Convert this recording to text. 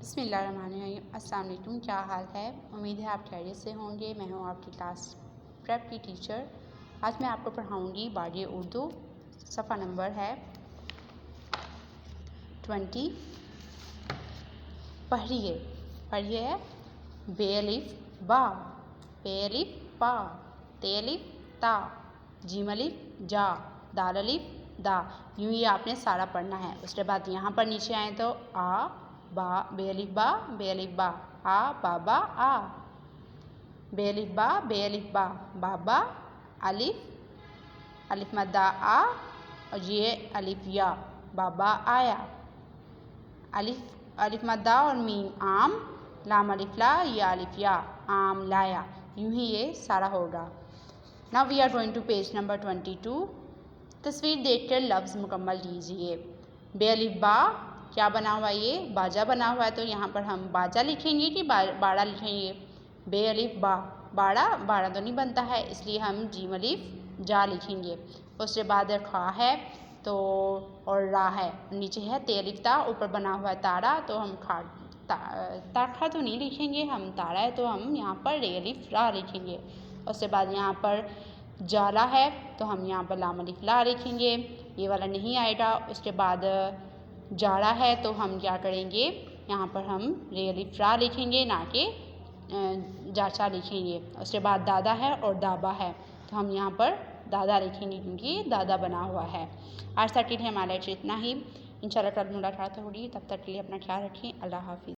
बिस्मिल्लाहिर्रहमानिर्रहीम। अस्सलाम वालेकुम। क्या हाल है? उम्मीद है आप खैरियत से होंगे। मैं हूँ आपकी क्लास प्रेप की टीचर। आज मैं आपको पढ़ाऊँगी बाडी उर्दू। सफ़ा नंबर है 20। पढ़िए पढ़िए है बेअलिफ बा, बेअलिफ बा, तेअलिफ ता, जीमअलिफ जा, दालअलिफ दा। यूँ ही आपने सारा पढ़ना है। उसके बाद यहाँ पर नीचे आए तो आ बा, बेअलिफ बा, बेअलिफ बा, आ बाबा आ, बेअलिफ बा, बेअलिफ बा, बाबा, अलिफ, अलिफ मद्दा आ और ये अलिफ या, बाबा आया, अलिफ, अलिफ मद्दा और मीम आम, लाम अलिफ ला, या अलिफ या, आम लाया। यूँ ही ये सारा होगा। Now we are going to page number 22। तस्वीर देखकर लफ्ज़ मुकम्मल कीजिए। बेअलिफ बा क्या बना हुआ है? ये बाजा बना हुआ है, तो यहाँ पर हम बाजा लिखेंगे कि बाड़ा लिखेंगे? बेअलिफ बा, बाड़ा बाड़ा तो नहीं बनता है, इसलिए हम जीम अलिफ जा लिखेंगे। उसके बाद खा है तो और रा है, नीचे है तेअलिफ ता, ऊपर बना हुआ है तारा, तो हम ताखा तो नहीं लिखेंगे, हम तारा है तो हम यहाँ पर रे अलिफ रा लिखेंगे। उसके बाद यहाँ पर जाला है तो हम यहाँ पर लाम अलिफ ला लिखेंगे, ये वाला नहीं आएगा। उसके बाद जाड़ा है तो हम क्या करेंगे? यहाँ पर हम रे अलिफ रा लिखेंगे, ना कि जाचा लिखेंगे। उसके बाद दादा है और दाबा है तो हम यहाँ पर दादा लिखेंगे, क्योंकि दादा बना हुआ है। आज तक के लिए हमारे इतना ही। इंशाल्लाह कल मुलाकात होगी, तब तक के लिए अपना ख्याल रखें। अल्लाह हाफिज़।